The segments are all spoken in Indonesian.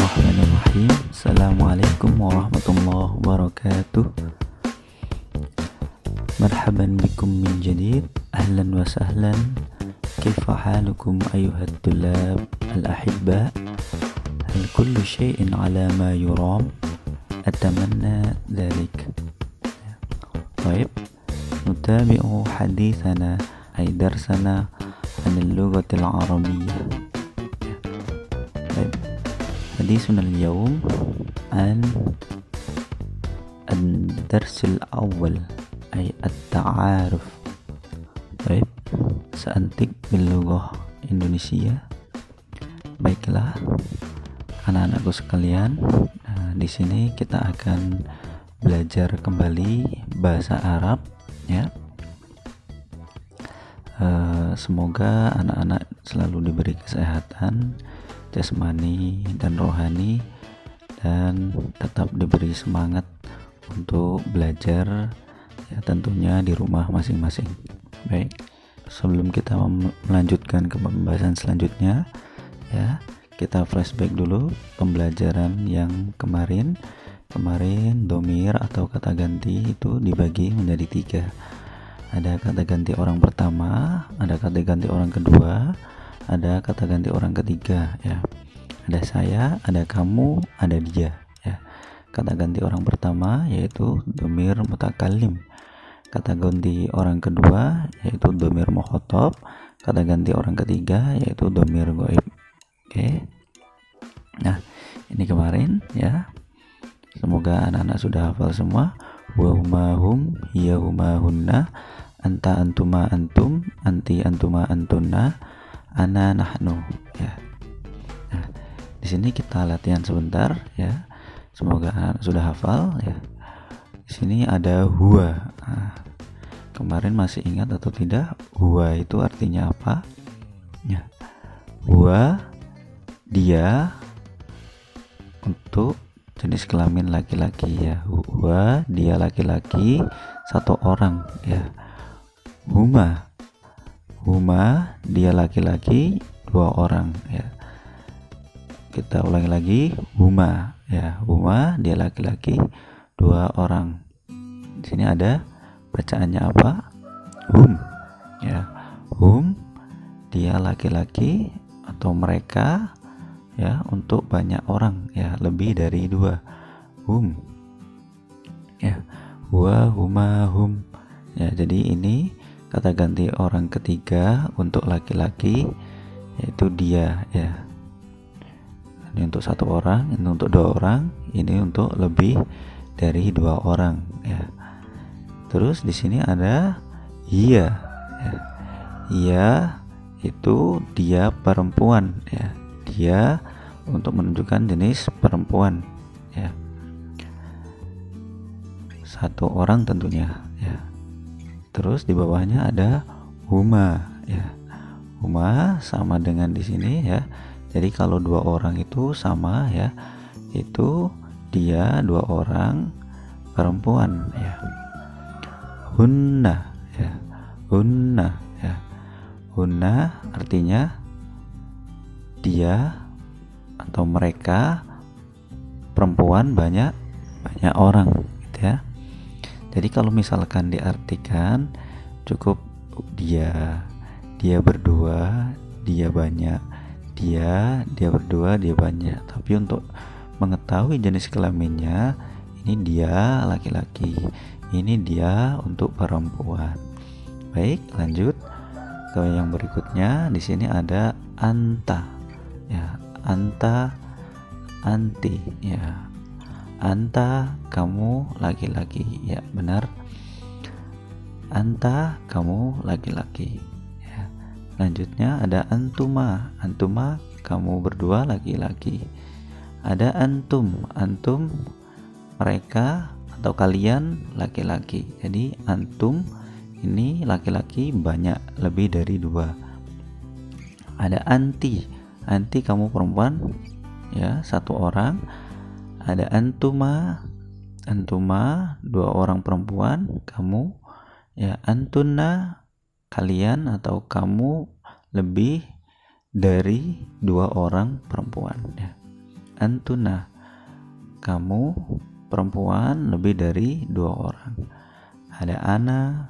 Bismillahirrahmanirrahim. Assalamualaikum warahmatullahi wabarakatuh. Marhaban bikum min jadid. Ahlan wa sahlan. Kaifa halukum ayuhat tulab al-ahibba. Hal kullu syai'in ala ma yuram. Atamanna dhalik. Baik. Nutabi'u hadithana ay darsana anil lughatil arabiyyah. حديثنا اليوم عن الدرس الأول أي التعارف. Baik, seantik باللغة Indonesia. Baiklah, anak-anakku sekalian, di sini kita akan belajar kembali bahasa Arab, ya. Semoga anak-anak selalu diberi kesehatan jasmani dan rohani, dan tetap diberi semangat untuk belajar, ya, tentunya di rumah masing-masing. Baik, sebelum kita melanjutkan ke pembahasan selanjutnya, ya, kita flashback dulu pembelajaran yang kemarin. Domir atau kata ganti itu dibagi menjadi 3. Ada kata ganti orang pertama, ada kata ganti orang kedua, ada kata ganti orang ketiga, ya. Ada saya, ada kamu, ada dia, ya. Kata ganti orang pertama yaitu dhamir mutakallim. Kata ganti orang kedua yaitu dhamir mukhatab. Kata ganti orang ketiga yaitu dhamir ghaib. Oke. Nah, ini kemarin, ya. Semoga anak-anak sudah hafal semua. Wa huma hum, hiya huma hunna, anta antuma antum, anti antuma antunna, ana nahnu, ya. Nah, di sini kita latihan sebentar, ya. Semoga anak sudah hafal, ya. Di sini ada huwa. Nah, kemarin masih ingat atau tidak huwa itu artinya apa? Ya. Huwa, dia, untuk jenis kelamin laki-laki, ya. Huwa, dia laki-laki, 1 orang, ya. Huma, dia laki-laki, 2 orang, ya. Kita ulangi lagi, huma, ya. Huma, dia laki-laki, 2 orang. Di sini ada bacaannya apa? Hum, ya. Hum, dia laki-laki atau mereka, ya, untuk banyak orang, ya, lebih dari 2. Hum, ya. Huwa, huma, hum, ya. Jadi ini kata ganti orang ketiga untuk laki-laki yaitu dia, ya. Ini untuk 1 orang, ini untuk 2 orang, ini untuk lebih dari 2 orang, ya. Terus di sini ada ia, ya. Ia itu dia perempuan, ya. Dia untuk menunjukkan jenis perempuan, ya. 1 orang tentunya, ya. Terus di bawahnya ada huma, ya. Huma sama dengan di sini, ya. Jadi kalau 2 orang itu sama, ya. Itu dia 2 orang perempuan, ya. Hunna, ya. Hunna, ya. Hunna artinya dia atau mereka perempuan banyak orang, gitu, ya. Jadi kalau misalkan diartikan cukup dia berdua, dia banyak, dia berdua, dia banyak. Tapi untuk mengetahui jenis kelaminnya, ini dia laki-laki, ini dia untuk perempuan. Baik, lanjut ke yang berikutnya. Di sini ada anta, ya. Anta, anti, ya. Anta, kamu laki-laki, ya, benar. Anta, kamu laki-laki, ya. Lanjutnya ada antuma. Antuma, kamu berdua laki-laki. Ada antum. Antum, mereka atau kalian laki-laki. Jadi antum ini laki-laki banyak, lebih dari 2. Ada anti. Anti, kamu perempuan, ya, 1 orang. Ada antuma, 2 orang perempuan, kamu, ya. Antunna, kalian atau kamu lebih dari 2 orang perempuan, ya. antuna. Kamu perempuan lebih dari 2 orang. Ada ana,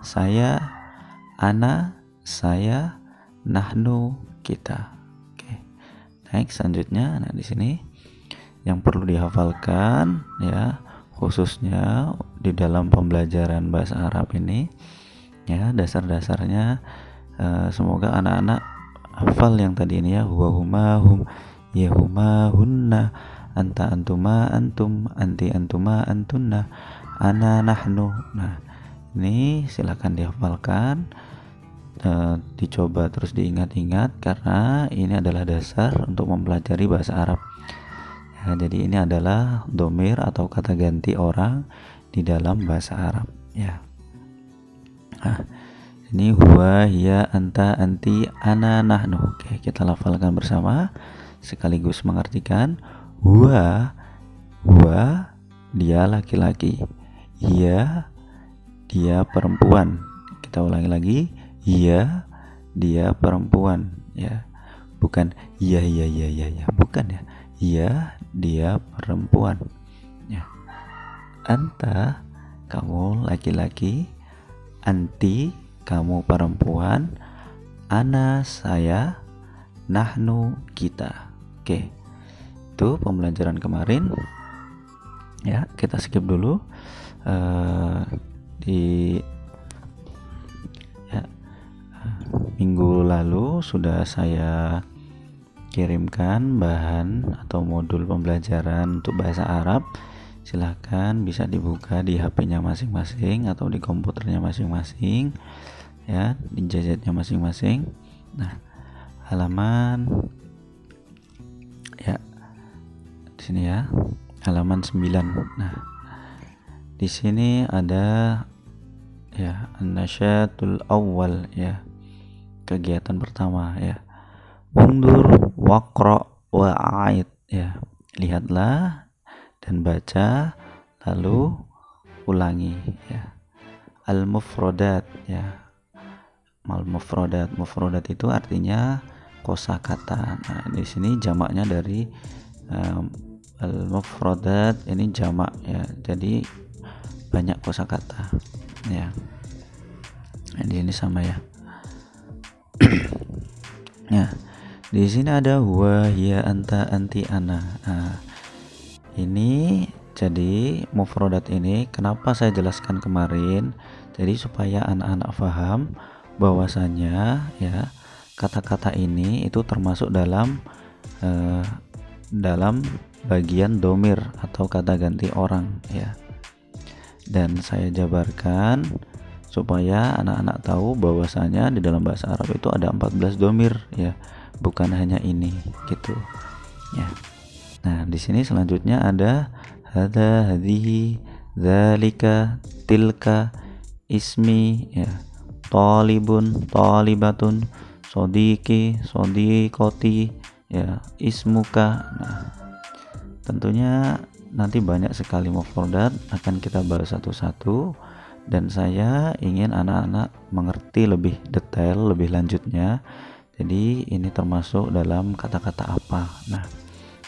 saya, nahnu, kita. Oke. Next, selanjutnya, nah di sini yang perlu dihafalkan ya, khususnya di dalam pembelajaran bahasa Arab ini ya, dasar-dasarnya semoga anak-anak hafal yang tadi ini ya, huwa huma hum, ya huma hunna, anta antuma antum, anti antuma antunna, ana nahnu. Nah, ini silakan dihafalkan, dicoba terus diingat-ingat karena ini adalah dasar untuk mempelajari bahasa Arab. Ya, jadi ini adalah domir atau kata ganti orang di dalam bahasa Arab ya. Nah, ini huwa, hiya, anta, anti, ana, nahnu. Oke, kita lafalkan bersama sekaligus mengartikan. Huwa dia laki-laki, hiya dia perempuan. Kita ulangi lagi, hiya dia perempuan ya, bukan iya, bukan ya, hiya dia perempuan ya. Anta kamu laki-laki, anti kamu perempuan, ana saya, nahnu kita. Oke, itu pembelajaran kemarin ya, kita skip dulu. Minggu lalu sudah saya kirimkan bahan atau modul pembelajaran untuk bahasa Arab. Silahkan bisa dibuka di HP-nya masing-masing atau di komputernya masing-masing ya, di gadgetnya masing-masing. Nah, halaman ya di sini ya, halaman 9. Nah, di sini ada ya an-nasyatul awwal ya, kegiatan pertama ya. Undur waqra wa'id ya, lihatlah dan baca lalu ulangi ya. Al-mufradat ya, mufradat itu artinya kosakata. Nah, di sini jamaknya dari al-mufradat ini jamak ya, jadi banyak kosakata ya. Jadi ini sama ya. Nah, di sini ada huwa, hiya, anta, anti, ana. Nah, ini jadi mufradat ini kenapa saya jelaskan kemarin? Jadi supaya anak-anak paham bahwasanya ya, kata-kata ini itu termasuk dalam bagian domir atau kata ganti orang ya. Dan saya jabarkan supaya anak-anak tahu bahwasanya di dalam bahasa Arab itu ada 14 domir ya, bukan hanya ini gitu ya. Nah, di sini selanjutnya ada hadza, hadhihi, dzalika, tilka, ismi ya, talibun, talibatun, sodiki, sodikoti ya, ismuka. Nah, tentunya nanti banyak sekali mufradat akan kita bahas satu-satu, dan saya ingin anak-anak mengerti lebih detail, lebih lanjutnya. Jadi ini termasuk dalam kata-kata apa. Nah,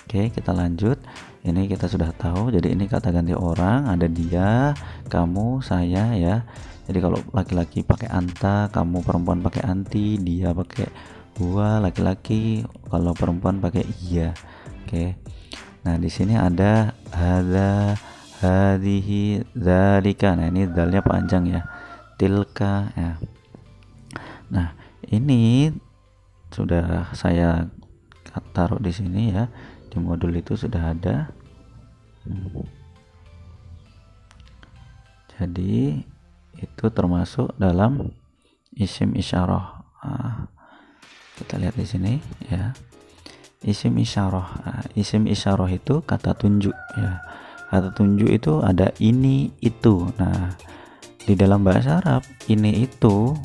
oke, kita lanjut. Ini kita sudah tahu, jadi ini kata ganti orang, ada dia, kamu, saya ya. Jadi kalau laki-laki pakai anta, kamu perempuan pakai anti, dia pakai huwa laki-laki, kalau perempuan pakai iya. Oke. Nah, di sini ada hadza, hadhihi, dzalika. Nah, ini dalnya panjang ya. Tilka ya. Nah, ini sudah saya taruh di sini ya. Di modul itu sudah ada. Jadi itu termasuk dalam isim isyarah. Nah, kita lihat di sini ya. Isim isyarah. Nah, isim isyarah itu kata tunjuk ya. Kata tunjuk itu ada ini, itu. Nah, di dalam bahasa Arab ini itu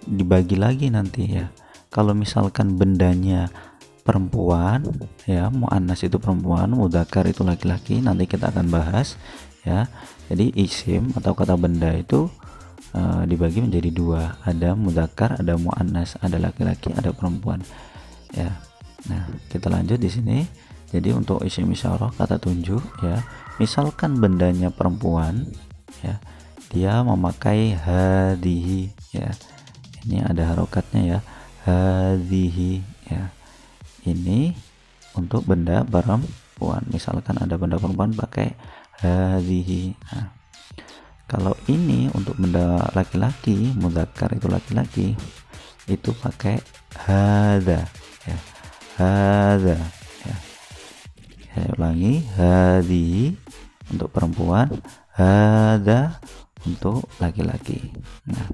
dibagi lagi nanti ya. Kalau misalkan bendanya perempuan ya, muannas itu perempuan, mudzakkar itu laki-laki, nanti kita akan bahas ya. Jadi isim atau kata benda itu dibagi menjadi dua, ada mudzakkar, ada muannas, ada laki-laki, ada perempuan ya. Nah, kita lanjut di sini. Jadi untuk isim isyarah kata tunjuk ya, misalkan bendanya perempuan ya, dia memakai hadhihi ya. Ini ada harokatnya ya, hadhihi ya. Ini untuk benda perempuan. Misalkan ada benda perempuan pakai hadhihi. Nah, kalau ini untuk benda laki-laki, mudzakkar itu laki-laki, itu pakai hadza ya, hadza ya. Saya ulangi, hadhihi untuk perempuan, hadza untuk laki-laki. Nah,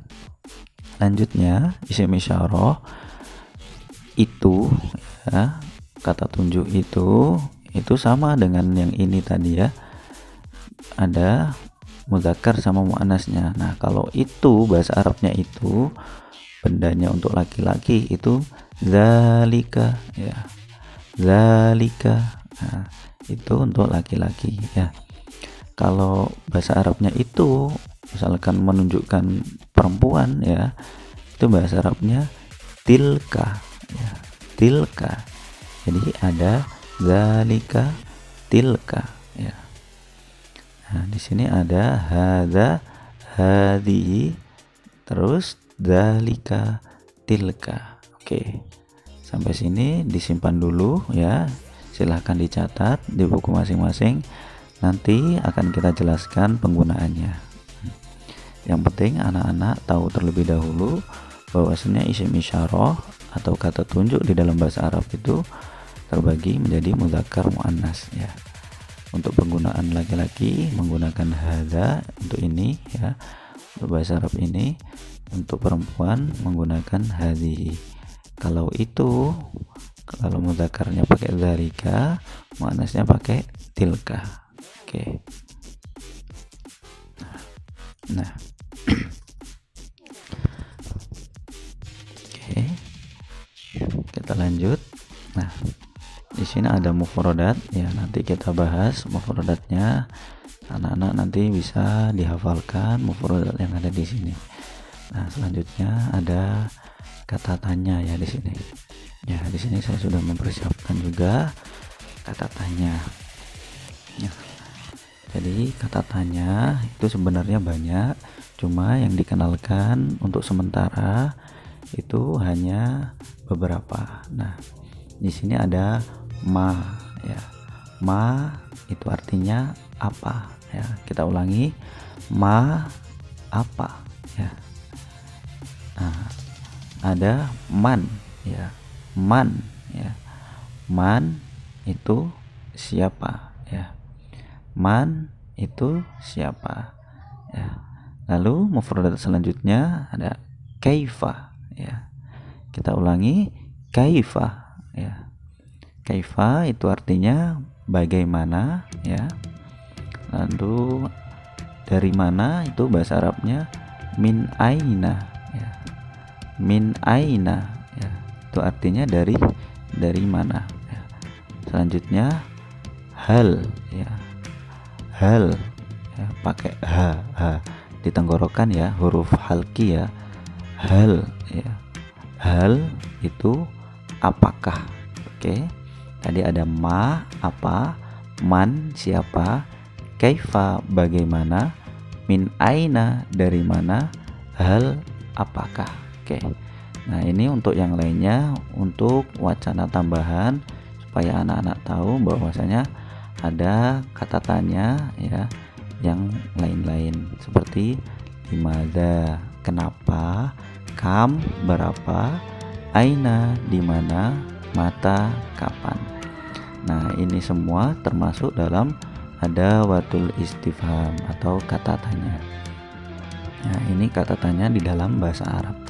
selanjutnya isim isyarah itu ya, kata tunjuk itu sama dengan yang ini tadi ya, ada mudzakkar sama muannasnya. Nah, kalau itu bahasa Arabnya itu bendanya untuk laki-laki itu zalika ya, zalika. Nah, itu untuk laki-laki ya. Kalau bahasa Arabnya itu misalkan menunjukkan perempuan ya, itu bahasa Arabnya tilka ya, tilka. Jadi ada zalika, tilka ya. Nah, di sini ada hadza, hadhihi, terus zalika, tilka. Oke. Sampai sini disimpan dulu ya. Silahkan dicatat di buku masing-masing. Nanti akan kita jelaskan penggunaannya. Yang penting anak-anak tahu terlebih dahulu bahwasanya isim isyarah atau kata tunjuk di dalam bahasa Arab itu terbagi menjadi mudzakkar muannas ya. Untuk penggunaan laki-laki menggunakan hadza untuk ini ya, untuk bahasa Arab ini. Untuk perempuan menggunakan hadhihi. Kalau mudzakarnya pakai dzalika, muannasnya pakai tilka. Oke. Nah. Oke. Kita lanjut. Nah, di sini ada mufradat ya, nanti kita bahas mufradatnya. Anak-anak nanti bisa dihafalkan mufradat yang ada di sini. Nah, selanjutnya ada kata tanya ya di sini. Ya, di sini saya sudah mempersiapkan juga kata tanya. Ya. Jadi kata tanya itu sebenarnya banyak, cuma yang dikenalkan untuk sementara itu hanya beberapa. Nah, di sini ada ma ya. Ma itu artinya apa ya. Kita ulangi, ma apa ya. Nah, ada man ya, man ya, man itu siapa ya, man itu siapa ya. Lalu mufradat selanjutnya ada kaifa ya. Kita ulangi, kaifa ya. Kaifa itu artinya bagaimana ya. Lalu dari mana itu bahasa Arabnya min aina ya. Min aina ya, itu artinya dari mana ya. Selanjutnya hal ya, hal ya, pakai ha di tenggorokan ya, huruf halki ya, hal ya. Hal itu apakah. Oke, tadi ada ma apa, man siapa, kaifa bagaimana, min aina dari mana, hal apakah. Oke. Nah, ini untuk yang lainnya, untuk wacana tambahan supaya anak-anak tahu bahwasanya ada kata tanya ya yang lain-lain seperti limadza kenapa, kam berapa, aina di mana, mata kapan. Nah, ini semua termasuk dalam adawatul istifham atau kata tanya. Nah, ini kata tanya di dalam bahasa Arab.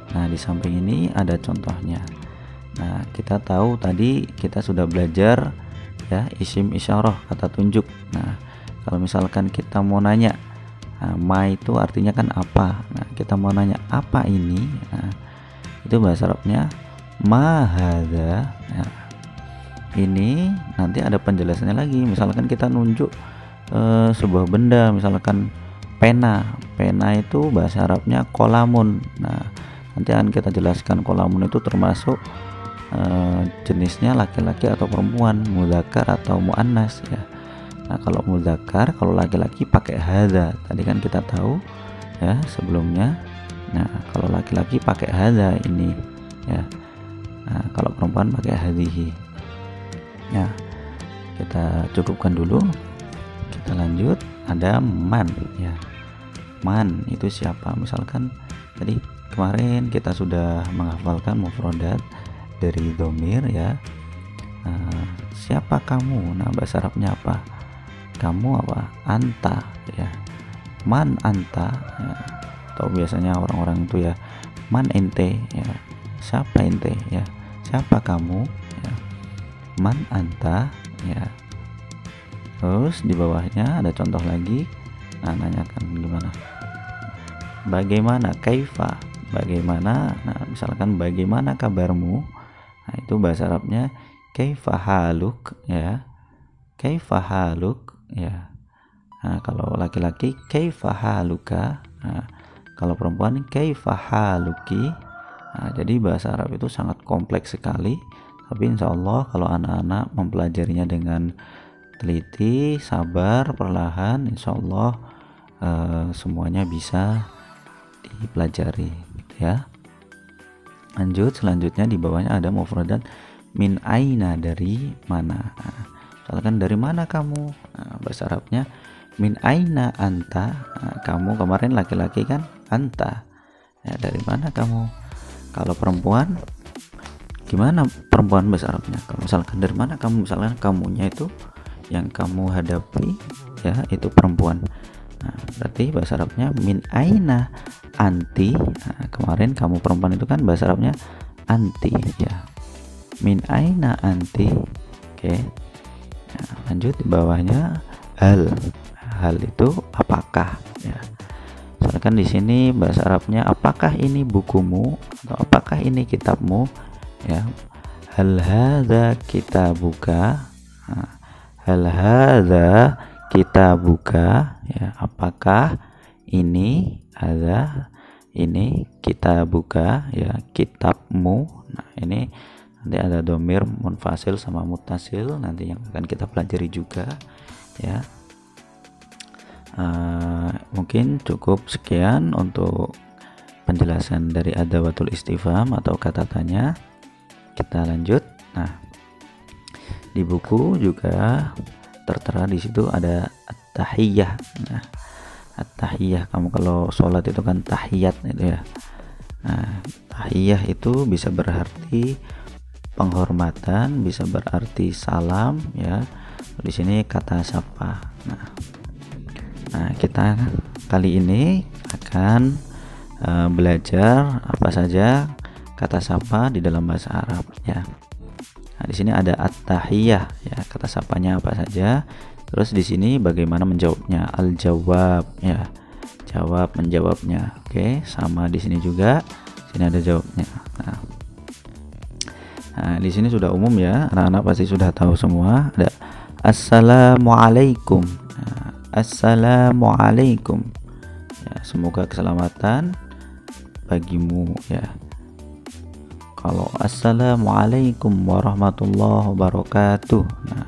Nah, di samping ini ada contohnya. Nah, kita tahu tadi kita sudah belajar ya isim isyarah kata tunjuk. Nah, kalau misalkan kita mau nanya, nah, ma itu artinya kan apa. Nah, kita mau nanya apa ini. Nah, itu bahasa Arabnya ma hadza. Nah, ini nanti ada penjelasannya lagi. Misalkan kita nunjuk sebuah benda, misalkan pena. Pena itu bahasa Arabnya kolamun. Nah, nanti akan kita jelaskan kolamun itu termasuk jenisnya laki-laki atau perempuan, mudzakkar atau muannas ya. Nah, kalau mudzakkar, kalau laki-laki pakai hadza. Tadi kan kita tahu ya sebelumnya. Nah, kalau laki-laki pakai hadza ini ya. Nah, kalau perempuan pakai hadhihi. Ya, kita cukupkan dulu. Kita lanjut. Ada man ya. Man itu siapa? Misalkan tadi kemarin kita sudah menghafalkan mufradat dari domir ya. Siapa kamu? Nah, bahasa Arabnya apa? Kamu apa? Anta ya. Man anta ya. Atau biasanya orang-orang itu ya, man ente ya. Siapa ente ya? Siapa kamu ya? Man anta ya. Terus di bawahnya ada contoh lagi. Nah, nanyakan gimana? Bagaimana? Kaifa? Bagaimana? Nah, misalkan bagaimana kabarmu? Nah, itu bahasa Arabnya kaifa haluk ya. Kaifa haluk ya. Nah, kalau laki-laki kaifa haluka. Nah, kalau perempuan kaifa haluki. Nah, jadi bahasa Arab itu sangat kompleks sekali. Tapi insya Allah kalau anak-anak mempelajarinya dengan teliti, sabar, perlahan, insya Allah semuanya bisa dipelajari ya. Lanjut, selanjutnya di bawahnya ada mufradat min aina, dari mana. Nah, misalkan dari mana kamu. Nah, bahasa Arabnya min aina anta. Nah, kamu kemarin laki-laki kan anta ya, dari mana kamu. Kalau perempuan gimana perempuan bahasa Arabnya? Kalau misalkan dari mana kamu, misalkan kamunya itu yang kamu hadapi ya, itu perempuan. Nah, berarti bahasa Arabnya min aina anti. Nah, kemarin kamu perempuan itu kan bahasa Arabnya anti ya. Min aina anti. Oke. Nah, lanjut di bawahnya hal. Hal itu apakah ya. Misalkan di sini bahasa Arabnya apakah ini bukumu atau apakah ini kitabmu ya. Hal hadza kitabuka. Nah, hal hadza kitabuka ya, apakah ini hadza ini kitabuka ya, kitabmu. Nah, ini nanti ada domir munfasil sama muttasil nanti yang akan kita pelajari juga ya. Mungkin cukup sekian untuk penjelasan dari adawatul istifham atau kata tanya. Kita lanjut. Nah, di buku juga tertera di situ ada at-tahiyyah. Nah, at-tahiyyah, kamu kalau sholat itu kan tahiyat itu ya. Nah, tahiyyah itu bisa berarti penghormatan, bisa berarti salam ya. Di sini kata sapa. Nah, kita kali ini akan belajar apa saja kata sapa di dalam bahasa Arab ya. Nah, di sini ada at-tahiyyah ya, kata sapanya apa saja. Terus di sini bagaimana menjawabnya, al-jawab ya. Jawab, menjawabnya. Oke, sama di sini juga. Sini ada jawabnya. Nah, di sini sudah umum ya. Anak-anak pasti sudah tahu semua. Ada assalamualaikum. Nah, assalamualaikum. Ya, semoga keselamatan bagimu ya. Kalau assalamualaikum warahmatullahi wabarakatuh. Nah,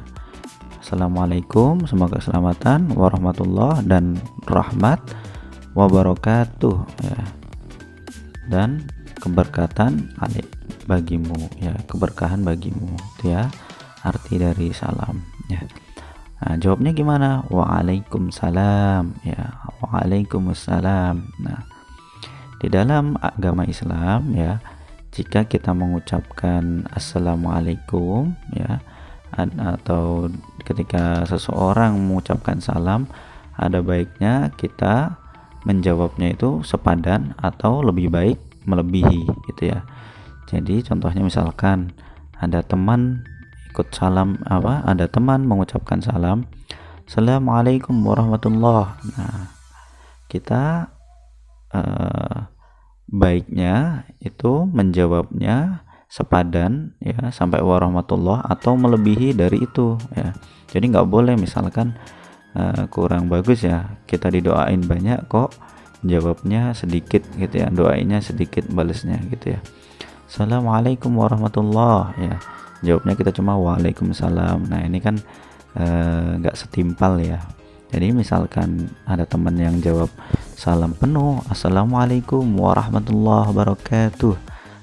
assalamualaikum, semoga keselamatan, warahmatullah dan rahmat, wabarakatuh ya. Dan keberkatan bagimu ya, keberkahan bagimu itu ya arti dari salam ya. Nah, jawabnya gimana? Waalaikumsalam ya, waalaikumsalam. Nah, di dalam agama Islam ya, jika kita mengucapkan assalamualaikum ya, atau ketika seseorang mengucapkan salam, ada baiknya kita menjawabnya itu sepadan atau lebih baik melebihi gitu ya. Jadi contohnya misalkan ada teman ikut salam ada teman mengucapkan salam, assalamualaikum warahmatullah. Nah, kita baiknya itu menjawabnya sepadan ya sampai warahmatullah atau melebihi dari itu ya. Jadi nggak boleh misalkan kurang bagus ya, kita didoain banyak kok jawabnya sedikit gitu ya, doainnya sedikit balesnya gitu ya. Assalamualaikum warahmatullah, ya jawabnya kita cuma waalaikumsalam. Nah ini kan nggak setimpal ya. Jadi misalkan ada teman yang jawab salam penuh, Assalamualaikum warahmatullahi wabarakatuh,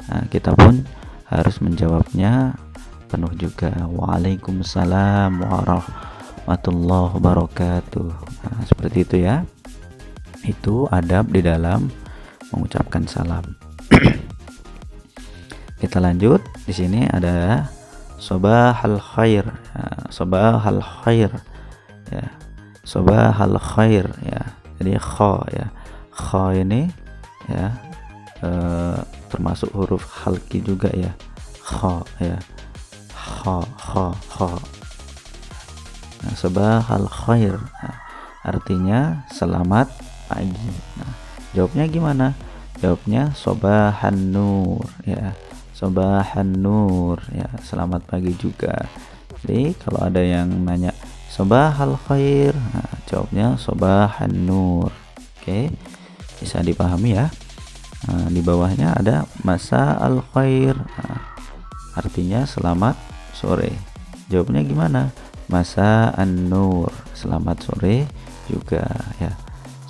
nah kita pun harus menjawabnya penuh juga, Waalaikumsalam warahmatullahi wabarakatuh. Nah, seperti itu ya. Itu adab di dalam mengucapkan salam. Kita lanjut. Di sini ada Sobahal khair. Ya, Sobahal khair. Ya. Sobahal khair ya. Jadi kha ya. Kha ini ya termasuk huruf halki juga ya. Kha ya. Kha. Nah, Sobahal khair. Nah, artinya selamat pagi. Nah, jawabnya gimana? Jawabnya Sobahan nur ya. Sobahan nur ya, selamat pagi juga. Jadi kalau ada yang nanya Sobahal khair, nah, jawabnya Sobahan nur. Oke, bisa dipahami ya. Nah, di bawahnya ada Masa al khair, nah, artinya selamat sore. Jawabnya gimana? Masa an nur, selamat sore juga ya.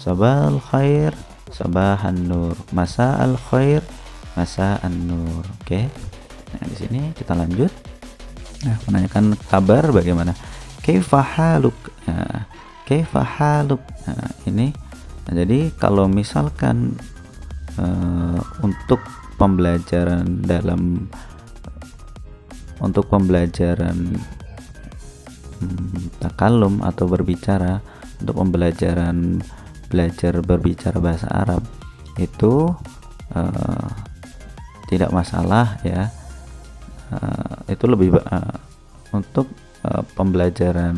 Sobahal khair, Sobahan nur, Masa al khair, Masa an-nur. Oke. Nah, di sini kita lanjut. Nah, menanyakan kabar bagaimana? Kaifa haluk? Nah, kaifa haluk? Nah, ini. Nah, jadi kalau misalkan untuk pembelajaran takalum atau berbicara, untuk pembelajaran belajar berbicara bahasa Arab itu tidak masalah ya. Itu lebih untuk pembelajaran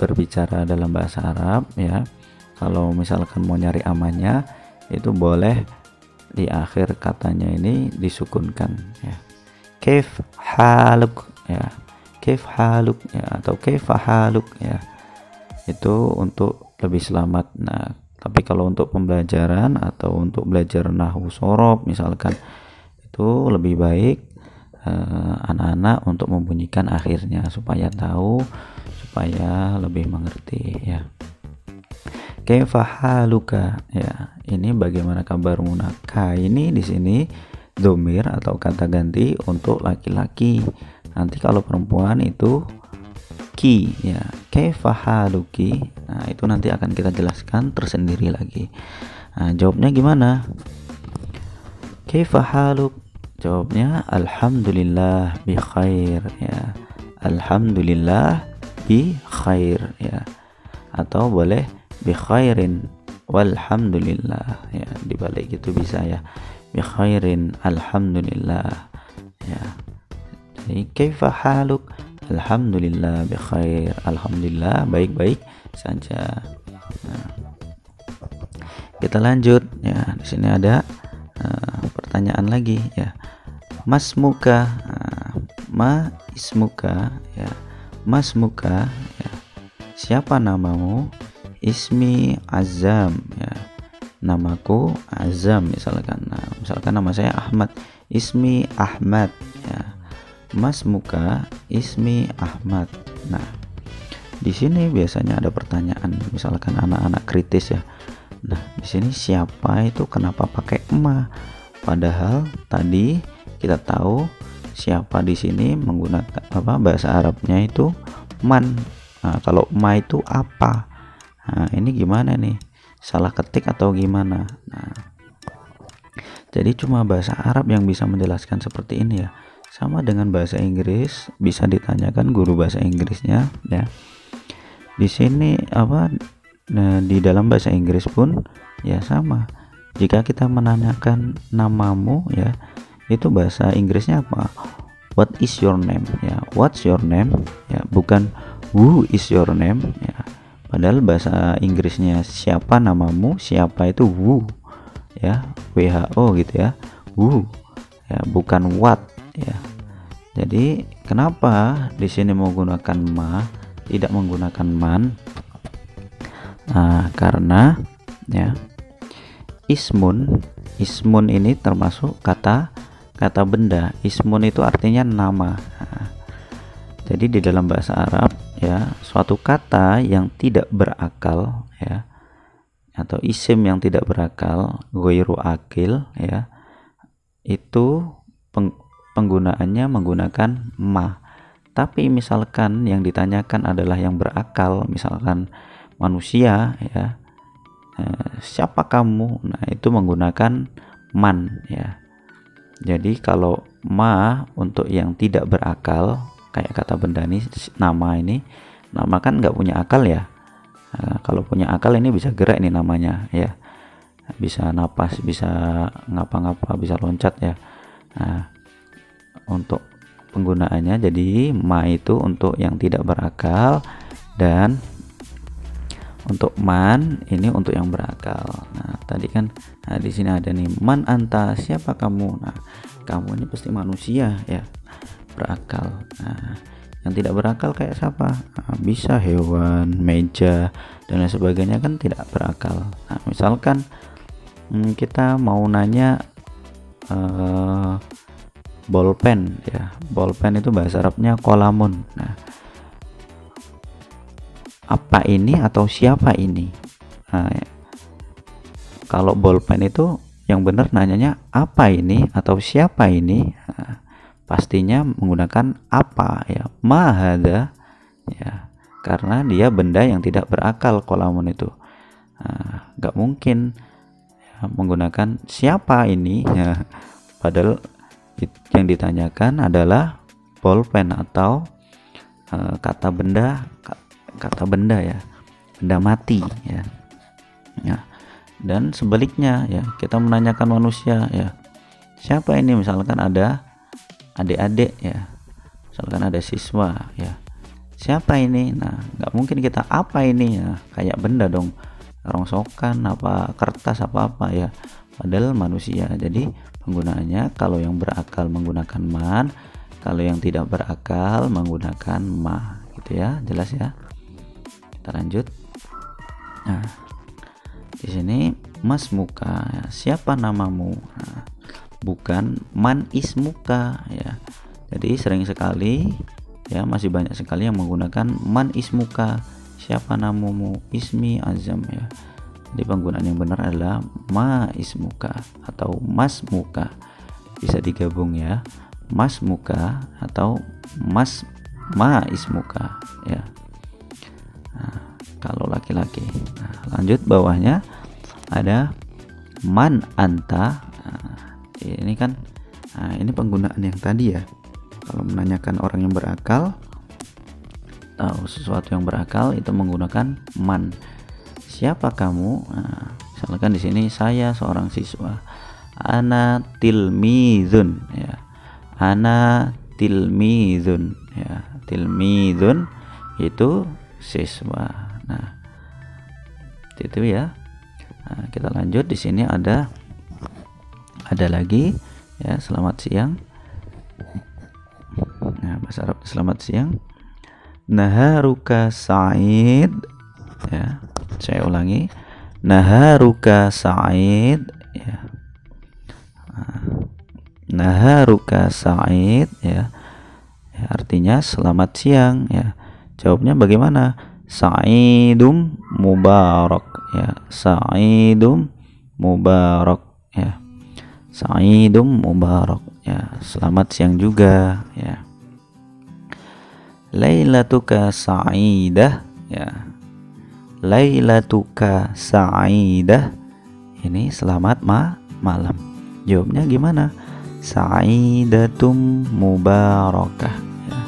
berbicara dalam bahasa Arab ya. Kalau misalkan mau nyari amannya itu boleh di akhir katanya ini disukunkan ya. Kaif haluk ya. Kaif haluk ya, atau kaifa haluk ya. Itu untuk lebih selamat. Nah, tapi kalau untuk pembelajaran atau untuk belajar nahwu sorob misalkan, itu lebih baik anak-anak untuk membunyikan akhirnya supaya tahu, supaya lebih mengerti ya. Kaifa haluka ya, ini bagaimana kabarmu. Nah, ka ini di sini domir atau kata ganti untuk laki-laki. Nanti kalau perempuan itu ki ya, kaifa haluki. Nah, itu nanti akan kita jelaskan tersendiri lagi. Nah, jawabnya gimana? Kaifa haluk? Jawabnya alhamdulillah bi khair ya. Alhamdulillah bi khair ya. Atau boleh bi khairin walhamdulillah ya. Dibalik itu bisa ya. Bi khairin alhamdulillah ya. Jadi kaifa haluk? Alhamdulillah bi khair. Alhamdulillah baik-baik saja. Nah, kita lanjut ya. Di sini ada pertanyaan lagi ya. Masmuka, ma ismuka ya. Masmuka ya. Siapa namamu? Ismi Azam ya. Namaku Azam misalkan. Nah, misalkan nama saya Ahmad. Ismi Ahmad ya. Masmuka ismi Ahmad. Nah, di sini biasanya ada pertanyaan, misalkan anak-anak kritis ya. Nah, di sini siapa itu kenapa pakai ma? Padahal tadi kita tahu siapa di sini menggunakan bahasa Arabnya itu man. Nah, kalau ma itu apa? Nah, ini gimana nih? Salah ketik atau gimana? Nah, jadi cuma bahasa Arab yang bisa menjelaskan seperti ini ya. Sama dengan bahasa Inggris, bisa ditanyakan guru bahasa Inggrisnya ya. Di sini nah, di dalam bahasa Inggris pun ya sama. Jika kita menanyakan namamu ya, itu bahasa Inggrisnya apa? What is your name ya. What's your name ya, bukan who is your name ya. Padahal bahasa Inggrisnya siapa namamu, siapa itu who ya, WHO gitu ya. Who ya, bukan what ya. Jadi kenapa di sini menggunakan ma, tidak menggunakan man? Nah, karena ya ismun ini termasuk kata kata benda. Ismun itu artinya nama. Nah, jadi di dalam bahasa Arab ya, suatu kata yang tidak berakal ya, atau isim yang tidak berakal, ghairu akil ya, itu penggunaannya menggunakan ma. Tapi misalkan yang ditanyakan adalah yang berakal, misalkan manusia ya, siapa kamu? Nah, itu menggunakan man ya. Jadi kalau ma untuk yang tidak berakal, kayak kata benda ini, nama kan nggak punya akal ya. Nah, kalau punya akal ini bisa gerak ini namanya ya, bisa napas, bisa ngapa-ngapa, bisa loncat ya. Nah, untuk penggunaannya jadi ma itu untuk yang tidak berakal, dan untuk man ini untuk yang berakal. Nah, tadi kan di sini ada nih, man anta, siapa kamu? Nah, kamu ini pasti manusia ya, berakal. Nah, yang tidak berakal kayak siapa? Nah, bisa hewan, meja dan lain sebagainya kan tidak berakal. Nah, misalkan kita mau nanya bolpen ya, bolpen itu bahasa Arabnya kolamun. Nah, apa ini atau siapa ini? Nah, ya. Kalau bolpen itu yang benar nanyanya apa ini atau siapa ini? Nah, pastinya menggunakan apa ya, mahada ya, karena dia benda yang tidak berakal, kolamun itu. Nah, nggak mungkin ya, menggunakan siapa ini ya, padahal yang ditanyakan adalah bolpen atau kata benda ya, benda mati ya. Ya, dan sebaliknya ya, kita menanyakan manusia ya, siapa ini? Misalkan ada adik-adik ya, misalkan ada siswa ya, siapa ini? Nah, nggak mungkin kita apa ini ya, kayak benda dong, rongsokan apa, kertas apa ya, padahal manusia. Jadi penggunaannya kalau yang berakal menggunakan man, kalau yang tidak berakal menggunakan ma, gitu ya. Jelas ya? Kita lanjut. Nah, di sini mas muka ya, siapa namamu? Nah, bukan man ismuka ya. Jadi sering sekali ya, masih banyak sekali yang menggunakan man ismuka, siapa namamu, ismi azam ya. Jadi penggunaan yang benar adalah ma ismuka atau mas muka, bisa digabung ya, mas muka atau mas ma ismuka ya. Nah, kalau laki-laki. Nah, lanjut bawahnya ada man anta. Nah, ini kan ini penggunaan yang tadi ya, kalau menanyakan orang yang berakal atau sesuatu yang berakal itu menggunakan man. Siapa kamu? Nah, misalkan di sini saya seorang siswa, ana tilmizun ya, ana tilmizun ya, tilmizun itu siswa. Nah, itu ya. Nah, kita lanjut. Di sini ada lagi ya, selamat siang. Nah, bahasa Arab selamat siang. Naharuka Sa'id ya. Saya ulangi, naharuka Sa'id ya. Naharuka Sa'id ya, artinya selamat siang ya. Jawabnya bagaimana? Sa'idum mubarak ya, Sa'idum mubarak ya, Sa'idum mubarak ya, selamat siang juga ya. Lailatuka sa'idah ya, Lailatuka sa'idah ini selamat malam. Jawabnya gimana? Sa'idatum mubarakah ya,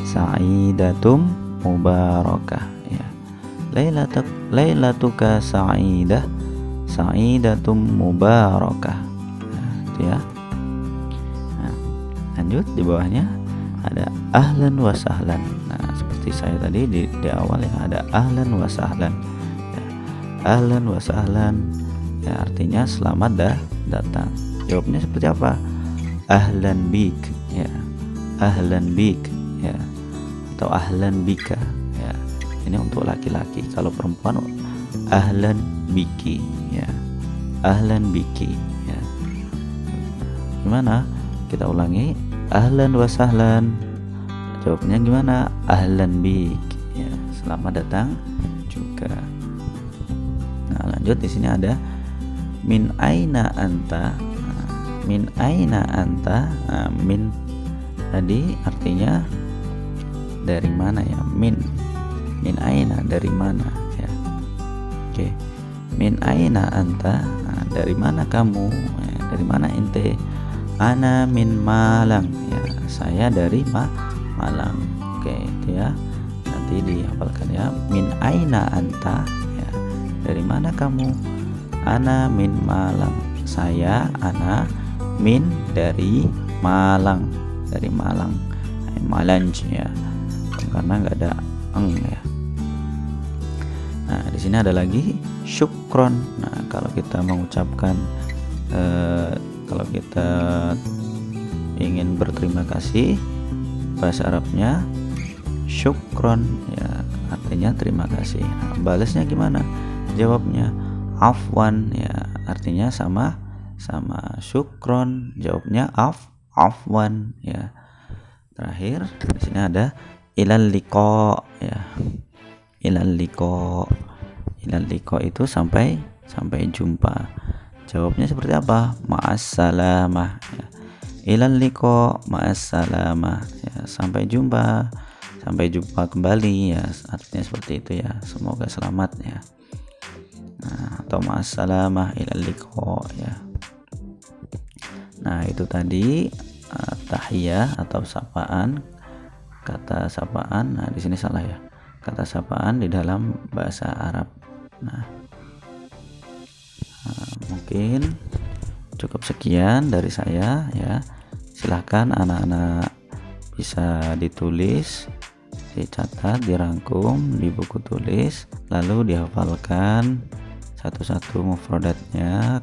Sa'idatum mubarakah ya. Lailatuka sa'idah, Sa'idatum mubarakah. Nah, itu ya. Nah, lanjut di bawahnya ada ahlan wa sahlan. Nah, seperti saya tadi di awal ya, ada ahlan wa sahlan ya. Ahlan wa sahlan ya, artinya selamat datang. Jawabnya seperti apa? Ahlan bik ya, ahlan bik ya, atau ahlan bika ya. Ini untuk laki-laki. Kalau perempuan ahlan biki ya, ahlan biki ya. Gimana? Kita ulangi, ahlan wa sahlan. Jawabnya gimana? Ahlan bik, ya, selamat datang juga. Nah, lanjut di sini ada min aina anta. Nah, min aina anta. Nah, min tadi artinya dari mana ya? Min aina, dari mana ya? Oke. Min aina anta. Nah, dari mana kamu? Ya, dari mana ente? Ana min Malang, ya, saya dari Malang. Oke, itu ya. Nanti dihafalkan ya. Min aina anta, ya, dari mana kamu? Ana min Malang, saya ana min dari Malang, dari Malang. Malanj ya, karena nggak ada eng ya. Nah, di sini ada lagi syukron. Nah, kalau kita mengucapkan kalau kita ingin berterima kasih, bahasa Arabnya syukron, ya, artinya terima kasih. Nah, balasnya gimana? Jawabnya afwan, ya, artinya sama syukron, jawabnya afwan, ya. Terakhir di sini ada ilal liqa, ya. Ilal liqa itu sampai jumpa. Jawabnya seperti apa? Ma'assalamah, ya. Ilal liqa, ma'assalamah, ya, sampai jumpa kembali, ya, artinya seperti itu ya, semoga selamat ya. Nah, atau ma'assalamah ilal liqa, ya. Nah, itu tadi tahiyah atau sapaan, kata sapaan. Nah, di sini salah ya, kata sapaan di dalam bahasa Arab. Nah, mungkin cukup sekian dari saya ya. Silahkan anak-anak bisa ditulis, dicatat, dirangkum di buku tulis, lalu dihafalkan satu-satu mufradatnya,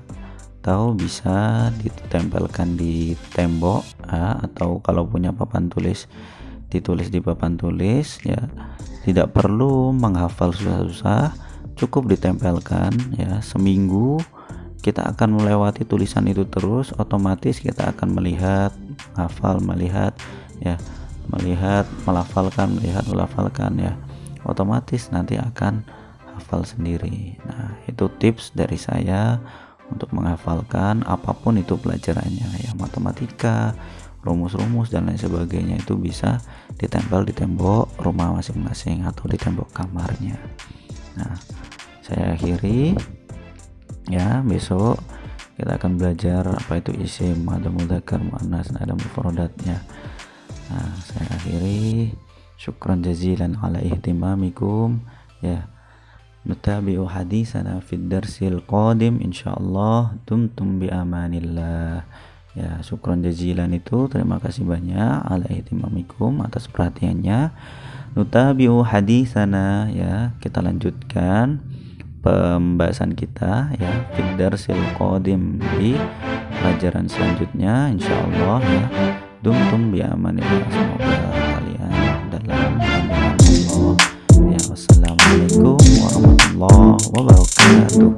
atau bisa ditempelkan di tembok atau kalau punya papan tulis ditulis di papan tulis ya. Tidak perlu menghafal susah-susah, cukup ditempelkan ya. Seminggu kita akan melewati tulisan itu terus, otomatis kita akan melihat, hafal, melihat ya, melihat, melafalkan, melihat, melafalkan ya. Otomatis nanti akan hafal sendiri. Nah, itu tips dari saya untuk menghafalkan apapun itu pelajarannya ya, matematika, rumus-rumus dan lain sebagainya, itu bisa ditempel di tembok rumah masing-masing atau di tembok kamarnya. Nah, saya akhiri ya. Besok kita akan belajar apa itu isim, ada mudzakkar, muannas, ada mufradatnya. Nah, saya akhiri. Syukran jazilan ala ihtimamikum ya. Nutabi'u hadisana fid darsil qadim insyaallah. Dumtum bi amanillah. Ya, syukran jazilan itu terima kasih banyak ala ihtimamikum, atas perhatiannya. Nutabi'u hadisana ya, kita lanjutkan pembahasan kita ya, fid darsil qadim, di pelajaran selanjutnya insyaallah ya. Dumtum bi amanillah, semoga kalian dalam lindungan Allah ya. Wassalamualaikum warahmatullahi wabarakatuh.